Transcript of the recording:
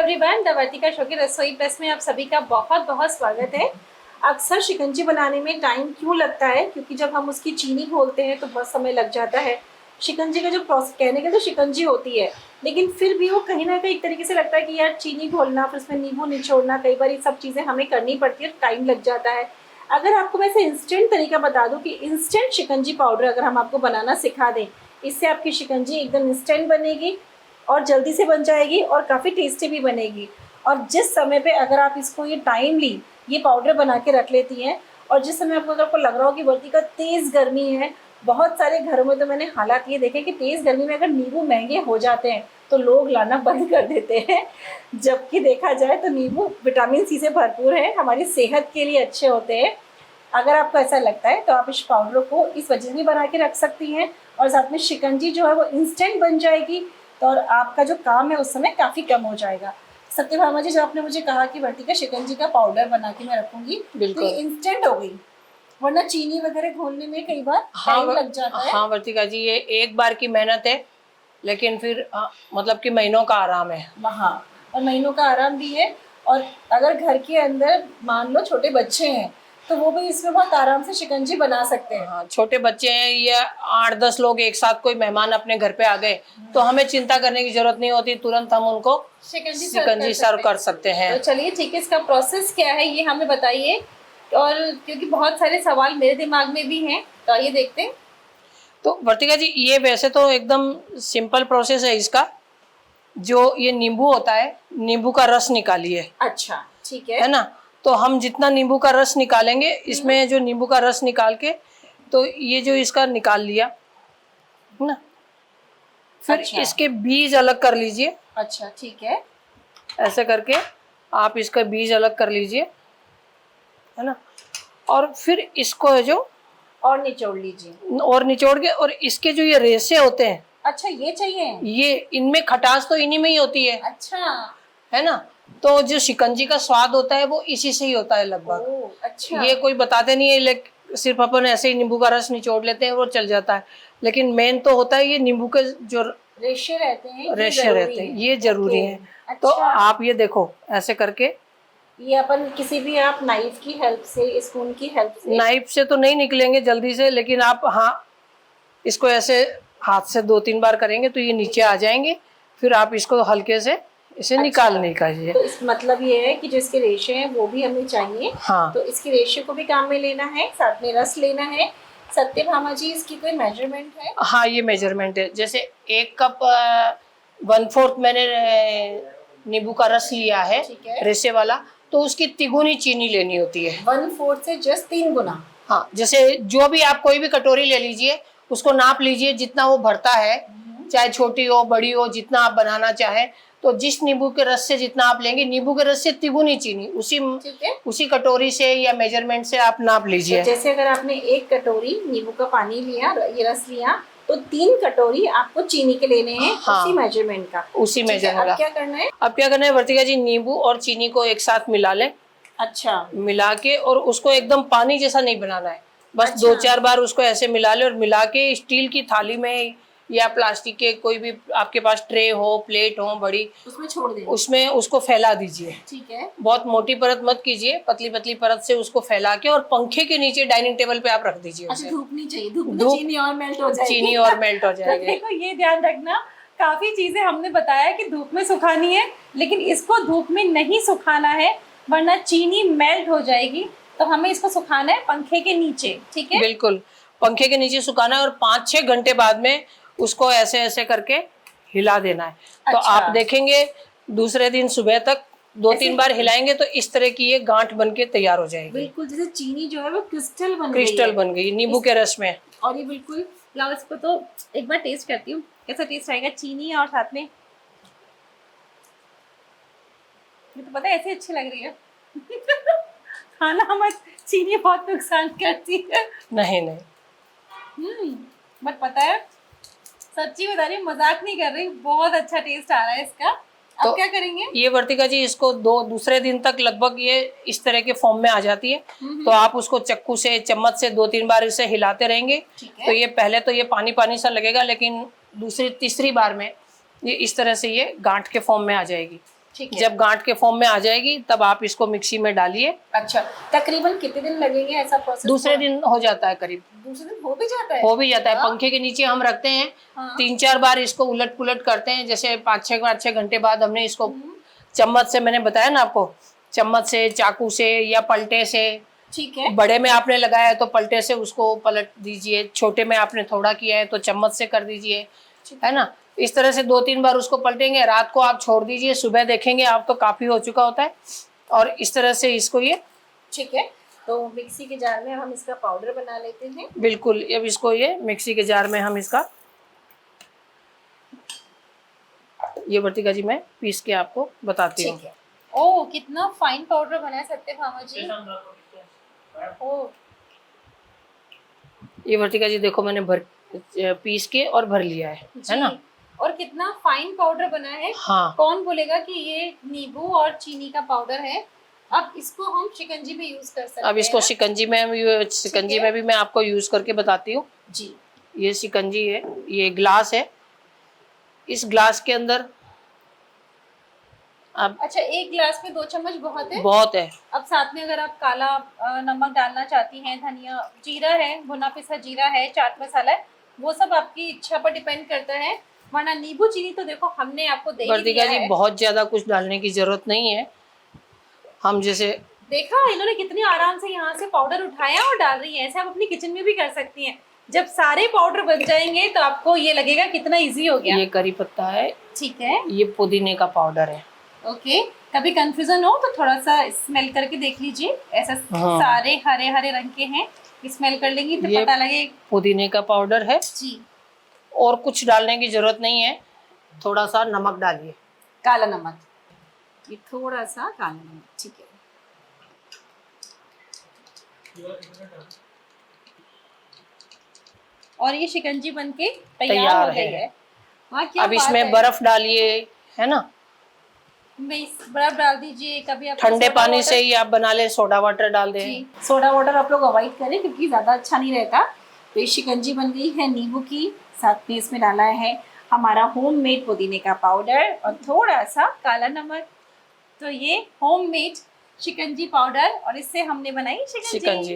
Everyone, the Vartika show की रसोई plus में आप सभी का बहुत बहुत स्वागत है। अक्सर शिकंजी बनाने में टाइम क्यों लगता है? क्योंकि जब हम उसकी चीनी घोलते हैं तो बहुत समय लग जाता है। शिकंजी का जो प्रोसेस कहने का तो शिकंजी होती है, लेकिन फिर भी वो कहीं ना कहीं एक तरीके से लगता है कि यार चीनी घोलना, फिर उसमें नींबू निचोड़ना, कई बार ये सब चीज़ें हमें करनी पड़ती है, टाइम लग जाता है। अगर आपको मैं ऐसे इंस्टेंट तरीका बता दूँ कि इंस्टेंट शिकंजी पाउडर अगर हम आपको बनाना सिखा दें, इससे आपकी शिकंजी एकदम इंस्टेंट बनेगी और जल्दी से बन जाएगी और काफ़ी टेस्टी भी बनेगी। और जिस समय पे अगर आप इसको ये टाइमली ये पाउडर बना के रख लेती हैं, और जिस समय आपको लग रहा हो कि वर्तिका तेज़ गर्मी है, बहुत सारे घरों में तो मैंने हालात ये देखे कि तेज़ गर्मी में अगर नींबू महंगे हो जाते हैं तो लोग लाना बंद कर देते हैं, जबकि देखा जाए तो नींबू विटामिन सी से भरपूर है, हमारी सेहत के लिए अच्छे होते हैं। अगर आपको ऐसा लगता है तो आप इस पाउडर को इस वजह से भी बना के रख सकती हैं, और साथ में शिकंजी जो है वो इंस्टेंट बन जाएगी, तो और आपका जो काम है उस समय काफ़ी कम हो जाएगा। सत्यभामा जी, जब आपने मुझे कहा कि वर्तिका शिकंजी का पाउडर बना के मैं रखूंगी, तो ये इंस्टेंट हो गई, वरना चीनी वगैरह घोलने में कई बार टाइम लग जाता है। हाँ वर्तिका जी, ये एक बार की मेहनत है, लेकिन फिर मतलब कि महीनों का आराम है। हाँ, और महीनों का आराम भी है। और अगर घर के अंदर मान लो छोटे बच्चे हैं तो वो भी इसमें बहुत आराम से शिकंजी बना सकते हैं। हाँ, छोटे बच्चे हैं या 8-10 लोग एक साथ कोई मेहमान अपने घर पे आ गए तो हमें चिंता करने की जरूरत नहीं होती, तुरंत हम उनको शिकंजी सर्व कर सकते हैं। तो चलिए ठीक है, इसका प्रोसेस क्या है ये हमें बताइए, और क्योंकि बहुत सारे सवाल मेरे दिमाग में भी हैं, तो आइए देखते हैं। तो वर्तिका जी, ये वैसे तो एकदम सिंपल प्रोसेस है इसका। जो ये नींबू होता है, नींबू का रस निकालिए। अच्छा, ठीक है ना? तो हम जितना नींबू का रस निकालेंगे, इसमें जो नींबू का रस निकाल के, तो ये जो इसका निकाल लिया ना, फिर अच्छा। इसके बीज अलग कर लीजिए। अच्छा, ठीक है। ऐसे करके आप इसका बीज अलग कर लीजिए, है ना। और फिर इसको है जो और निचोड़ लीजिए, और निचोड़ के, और इसके जो ये रेशे होते हैं, अच्छा ये चाहिए, ये इनमें खटास तो इन्हीं में ही होती है। अच्छा, है ना। तो जो शिकंजी का स्वाद होता है वो इसी से ही होता है लगभग। अच्छा। ये कोई बताते नहीं है, लेकिन सिर्फ अपन ऐसे ही नींबू का रस निचोड़ लेते हैं, वो चल जाता है। लेकिन मेन तो होता है ये नींबू के जो रेशे रहते हैं, रेशे रहते हैं, ये जरूरी है। तो अच्छा। आप ये देखो, ऐसे करके ये अपन किसी भी आप नाइफ की हेल्प से, स्पून की हेल्प से, नाइफ से तो नहीं निकलेंगे जल्दी से, लेकिन आप हाँ इसको ऐसे हाथ से 2-3 बार करेंगे तो ये नीचे आ जाएंगे। फिर आप इसको हल्के से इसे निकालने का तो इस मतलब ये है कि जो इसके रेशे हैं वो भी हमें चाहिए। हाँ, तो इसके रेशे को भी काम में लेना है, साथ में रस लेना है। सत्यभामा जी, इसकी कोई मेजरमेंट है? हाँ ये मेजरमेंट है। जैसे 1 कप 1/4 मैंने नींबू का रस लिया है, रेशे वाला, तो उसकी तिगुनी चीनी लेनी होती है। 1/4 से जस्ट 3 गुना। हाँ, जैसे जो भी आप कोई भी कटोरी ले लीजिए, उसको नाप लीजिए जितना वो भरता है, चाहे छोटी हो बड़ी हो, जितना आप बनाना चाहें। तो जिस नींबू के रस से जितना आप लेंगे, नींबू के रस से तिगुनी चीनी उसी कटोरी से या मेजरमेंट से आप नाप लीजिए। तो जैसे अगर आपने 1 कटोरी नींबू का पानी लिया, ये रस लिया, तो 3 कटोरी आपको चीनी के लेने हैं। हाँ, उसी मेजरमेंट का, उसी मेजरमेंट का। क्या करना है? अब क्या करना है वर्तिका जी, नींबू और चीनी को एक साथ मिला लें। अच्छा, मिला के, और उसको एकदम पानी जैसा नहीं बनाना है, बस 2-4 बार उसको ऐसे मिला ले, और मिला के स्टील की थाली में या प्लास्टिक के कोई भी आपके पास ट्रे हो, प्लेट हो बड़ी, उसमें छोड़ दें, उसमें उसको फैला दीजिए। ठीक है। बहुत मोटी परत मत कीजिए, पतली पतली परत से उसको फैला के, और पंखे के नीचे डाइनिंग टेबल पे आप रख दीजिए। अच्छा, धूप नहीं चाहिए, धूप में चीनी और मेल्ट हो जाएगी। चीनी और मेल्ट हो जाएगी। देखो ये ध्यान रखना, काफी चीजें हमने बताया कि धूप में सुखानी है, लेकिन इसको धूप में नहीं सुखाना है, वरना चीनी मेल्ट हो जाएगी। तो हमें इसको सुखाना है पंखे के नीचे, ठीक है? बिल्कुल, पंखे के नीचे सुखाना है, और 5-6 घंटे बाद में उसको ऐसे ऐसे करके हिला देना है। तो आप देखेंगे दूसरे दिन सुबह तक 2-3 बार हिलाएंगे तो इस तरह की ये गांठ बन के तैयार हो जाएगी। बिल्कुल, जैसे चीनी जो है वो क्रिस्टल बन गई नींबू के रस में। और ये बिल्कुल, लाओ इसको तो एक बार टेस्ट करती हूँ कैसा टेस्ट आएगा चीनी और साथ में। ये तो पता है ऐसे अच्छी लग रही है। खाना मत, चीनी बहुत नुकसान करती है। नहीं बट पता है, सच्ची बता रही हूँ, मजाक नहीं कर रही, बहुत अच्छा टेस्ट आ रहा है इसका। अब तो क्या करेंगे? ये वर्तिका जी, इसको दूसरे दिन तक लगभग ये इस तरह के फॉर्म में आ जाती है। तो आप उसको चक्कू से, चम्मच से 2-3 बार इसे हिलाते रहेंगे। तो ये पहले तो ये पानी पानी सा लगेगा, लेकिन दूसरी तीसरी बार में ये इस तरह से ये गांठ के फॉर्म में आ जाएगी। ठीक है। जब गांठ के फॉर्म में आ जाएगी तब आप इसको मिक्सी में डालिए। अच्छा, तकरीबन कितने दिन लगेंगे ऐसा प्रोसेस? दूसरे दिन हो जाता है, करीब दूसरे दिन हो भी जाता है? हो भी जाता है। हाँ? पंखे के नीचे हम रखते हैं, हाँ। 3-4 बार इसको उलट पुलट करते हैं। जैसे 5-6 घंटे बाद हमने इसको चम्मच से, मैंने बताया ना आपको, चम्मच से, चाकू से या पलटे से। ठीक है। बड़े में आपने लगाया है तो पलटे से उसको पलट दीजिए, छोटे में आपने थोड़ा किया है तो चम्मच से कर दीजिए, है ना। इस तरह से 2-3 बार उसको पलटेंगे। रात को आप छोड़ दीजिए, सुबह देखेंगे आप तो काफी हो चुका होता है। और इस तरह से इसको ये, ठीक है, तो मिक्सी के जार में हम इसका पाउडर बना लेते हैं। बिल्कुल, अब इसको ये मिक्सी के जार में हम इसका, ये वर्तिका जी मैं पीस के आपको बताती हूँ। ठीक है। ओह, कितना फाइन पाउडर बना सकते भामा जी। ओह, ये वर्तिका जी देखो, मैंने पीस के और भर लिया है ना। और कितना फाइन पाउडर बना है। हाँ। कौन बोलेगा कि ये नींबू और चीनी का पाउडर है। अब इसको हम शिकंजी में यूज कर सकते हैं। अब इसको शिकंजी में भी मैं आपको यूज करके बताती हूँ जी। ये शिकंजी है, ये ग्लास है, इस ग्लास के अंदर अब, अच्छा, एक ग्लास में 2 चम्मच बहुत है? बहुत है। अब साथ में अगर आप काला नमक डालना चाहती हैं, धनिया, जीरा है, भुना पिसा जीरा है, चाट मसाला है, वो सब आपकी इच्छा पर डिपेंड करता है। वरना नींबू चीनी तो देखो हमने आपको दे ही वर्तिका दिया जी है। बहुत ज्यादा कुछ डालने की जरूरत नहीं है। हम जैसे देखा इन्होंने कितनी आराम से यहाँ से पाउडर उठाया और डाल रही है। ऐसे आप अपनी किचन में भी कर सकती हैं। जब सारे पाउडर बन जाएंगे तो आपको ये लगेगा कितना इजी हो गया। ये करी पत्ता है, ठीक है, ये पुदीने का पाउडर है। ओके। कभी कंफ्यूजन हो तो थोड़ा सा स्मेल करके देख लीजिए। ऐसा हाँ। सारे हरे हरे रंग के हैं, स्मेल कर लेंगी तो ये पता लगे। पुदीने का पाउडर है जी। और कुछ डालने की जरूरत नहीं है। थोड़ा सा नमक डालिए, काला नमक, ये थोड़ा सा काला नमक, ठीक है। और ये शिकंजी बनके तैयार हो गई है। हाँ, क्या अब इसमें बर्फ डालिए, है ना। बर्फ डाल दीजिए। कभी आप ठंडे पानी से ही आप बना ले, सोडा वाटर डाल दें। जी, सोडा वाटर आप लोग अवॉइड करें क्योंकि ज़्यादा अच्छा नहीं रहता। तो ये शिकंजी बन गई है नींबू की, साथ में इसमें डाला है हमारा होममेड पुदीने का पाउडर और थोड़ा सा काला नमक। तो ये होममेड शिकंजी पाउडर और इससे हमने बनाई शिकंजी।